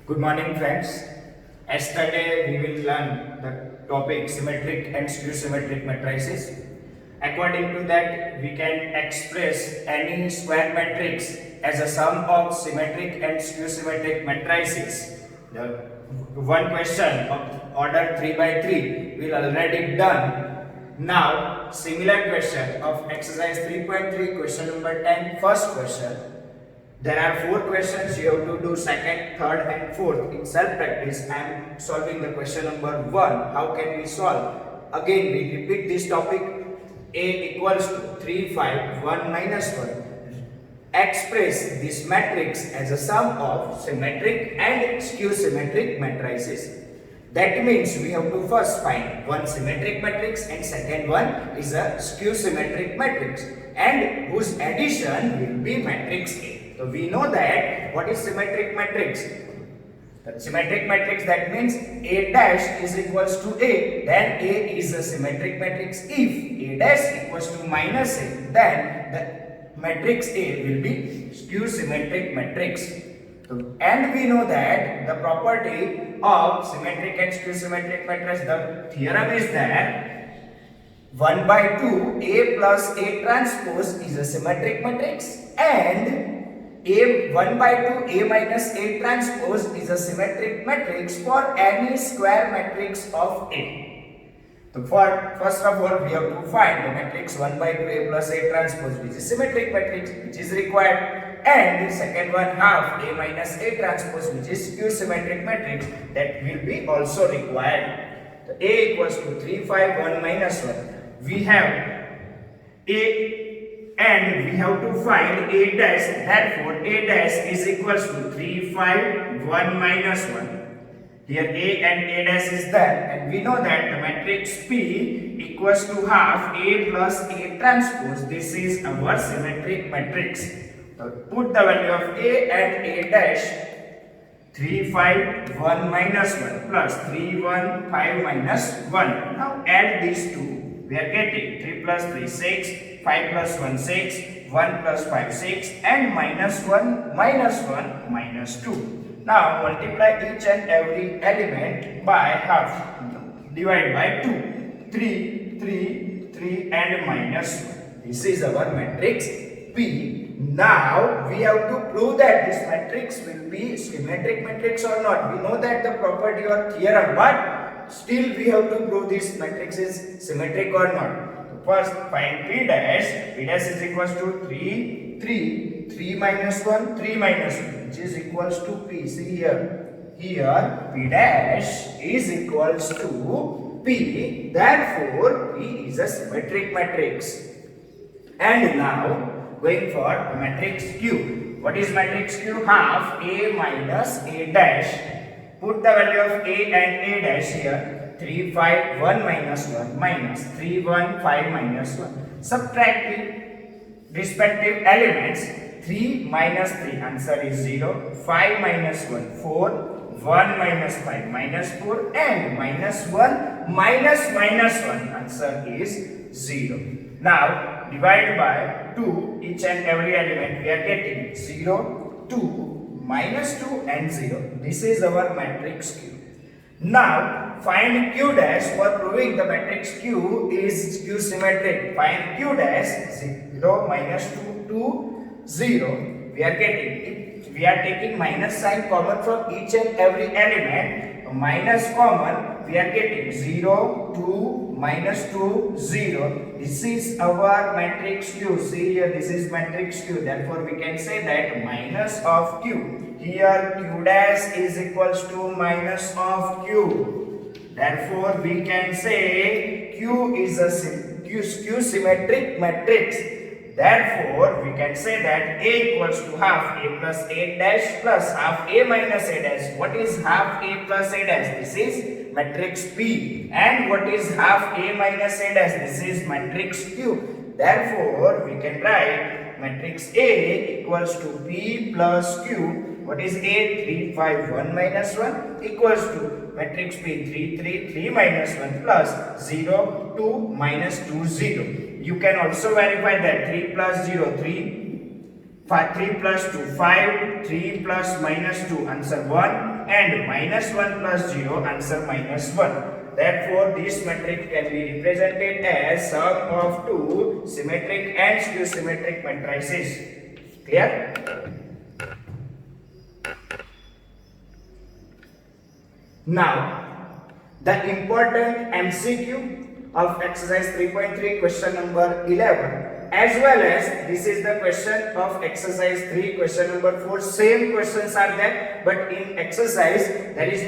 Good morning, friends. Yesterday we will learn the topic symmetric and skew symmetric matrices. According to that, we can express any square matrix as a sum of symmetric and skew symmetric matrices. The one question of order 3 by 3 will already done. Now, similar question of exercise 3.3, question number 10, first question. There are 4 questions. You have to do second, third and fourth. In self-practice, I am solving the question number 1. How can we solve? Again, we repeat this topic. A equals to 3, 5, 1 minus 1. Express this matrix as a sum of symmetric and skew symmetric matrices. That means we have to first find one symmetric matrix and second one is a skew symmetric matrix, and whose addition will be matrix A. So we know that what is symmetric matrix. The symmetric matrix, that means A dash is equals to A, then A is a symmetric matrix. If A dash equals to minus A, then the matrix A will be skew symmetric matrix. And we know that the property of symmetric and skew symmetric matrix, the theorem is that 1 by 2 A plus A transpose is a symmetric matrix, and A 1 by 2 A minus A transpose is a symmetric matrix for any square matrix of A. So first of all, we have to find the matrix 1 by 2 A plus A transpose, which is symmetric matrix, which is required, and the second one half A minus A transpose, which is skew symmetric matrix, that will be also required. So A equals to 3, 5, 1 minus 1. We have A and we have to find A dash, therefore A dash is equals to 3, 5, 1 minus 1. Here A and A dash is there, and we know that the matrix P equals to half A plus A transpose. This is our symmetric matrix. So put the value of A and A dash, 3, 5, 1 minus 1 plus 3, 1, 5 minus 1. Now add these two. We are getting 3 plus 3, 6, 5 plus 1, 6, 1 plus 5, 6, and minus 1, minus 2. Now multiply each and every element by half. Divide by 2. 3, 3, 3 and minus 1. This is our matrix P. Now we have to prove that this matrix will be symmetric matrix or not. We know that the property or theorem, but still we have to prove this matrix is symmetric or not. So first find P dash. P dash is equals to 3, 3, 3 minus 1, 3 minus 1, which is equals to P. See here. Here P dash is equals to P. Therefore P is a symmetric matrix. And now going for the matrix Q. What is matrix Q? Half A minus A dash. Put the value of A and A dash here. 3, 5, 1 minus 1 minus 3, 1, 5 minus 1. Subtract the respective elements. 3 minus 3, answer is 0. 5 minus 1, 4. 1 minus 5, minus 4. And minus 1, minus 1, answer is 0. Now divide by 2 each and every element. We are getting 0, 2, minus 2 and 0. This is our matrix Q. Now find Q dash. For proving the matrix Q is skew symmetric, find Q dash. 0, minus 2, 2, 0. We are getting, we are taking minus sign common from each and every element. Minus common, we are getting 0, 2, minus 2, 0. This is our matrix Q. See here, this is matrix Q. Therefore, we can say that minus of Q. Here, Q dash is equals to minus of Q. Therefore, we can say Q is a skew symmetric matrix. Therefore, we can say that A equals to half A plus A dash plus half A minus A dash. What is half A plus A dash? This is matrix P. And what is half A minus A dash? This is matrix Q. Therefore, we can write matrix A equals to P plus Q. What is A? 3, 5, 1 minus 1 equals to matrix P 3, 3, 3 minus 1 plus 0, 2, minus 2, 0. You can also verify that 3 plus 0, 3, 3 plus 2, 5, 3 plus minus 2, answer 1, and minus 1 plus 0, answer minus 1. Therefore, this matrix can be represented as sum of two symmetric and skew symmetric matrices. Clear? Now, the important MCQ of exercise 3.3 question number 11, as well as this is the question of exercise 3 question number 4. Same questions are there, but in exercise there is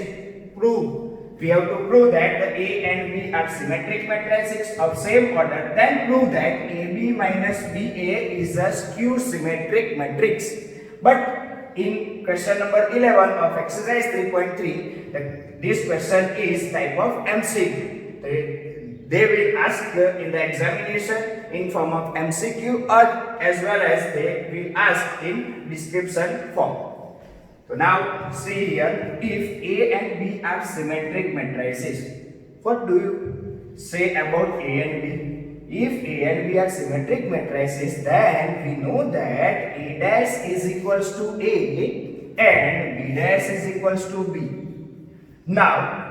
proof. We have to prove that the A and B are symmetric matrices of same order, then prove that AB minus BA is a skew symmetric matrix. But in question number 11 of exercise 3.3, this question is type of MCQ. They will ask in the examination in form of MCQ, or as well as they will ask in description form. So now see here, if A and B are symmetric matrices, what do you say about A and B? If A and B are symmetric matrices, then we know that A dash is equals to A and B dash is equals to B. Now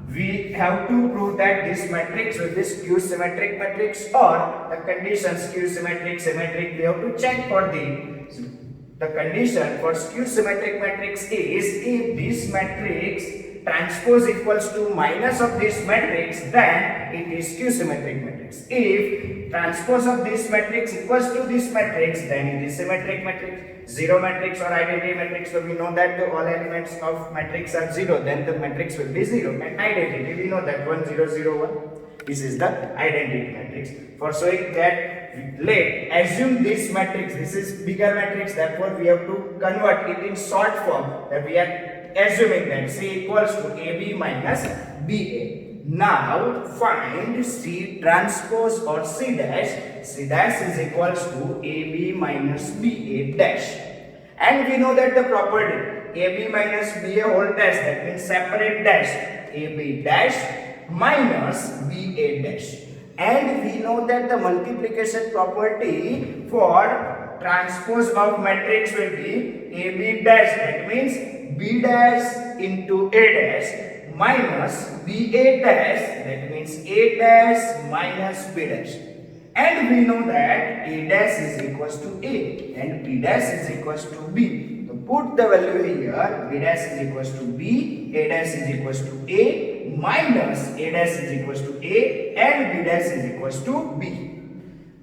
we have to prove that this matrix will be skew symmetric matrix, or the condition skew symmetric, symmetric. We have to check for the condition for skew symmetric matrix is if this matrix transpose equals to minus of this matrix, then it is skew symmetric matrix. If transpose of this matrix equals to this matrix, then it is symmetric matrix. Zero matrix or identity matrix, so we know that all elements of matrix are zero, then the matrix will be zero. And identity, we know that 1 0 0 1. This is the identity matrix. For showing that, let assume this matrix, this is bigger matrix, therefore we have to convert it in short form, that we are assuming that C equals to AB minus BA. Now find C transpose or C dash. C dash is equals to AB minus BA dash. And we know that the property AB minus BA whole dash, that means separate dash, AB dash minus BA dash. And we know that the multiplication property for transpose of matrix will be AB dash, that means B dash into A dash minus BA dash, that means A dash minus B dash. And we know that A dash is equals to A and B dash is equals to B. So put the value here, B dash is equals to B, A dash is equals to A minus A dash is equals to A and B dash is equals to B.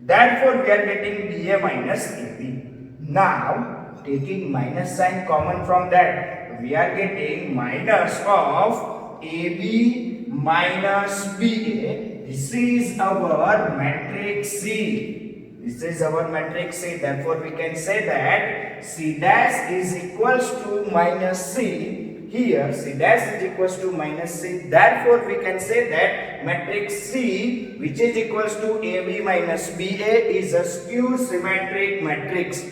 Therefore, we are getting BA minus AB. Now, taking minus sign common from that, we are getting minus of AB minus BA. This is our matrix C. This is our matrix C. Therefore, we can say that C dash is equals to minus C. Here C dash is equals to minus C. Therefore, we can say that matrix C, which is equals to AB minus BA, is a skew symmetric matrix.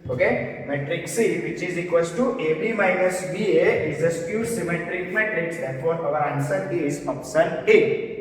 Okay, matrix C, which is equals to AB minus BA, is a skew symmetric matrix. Therefore, our answer is option A.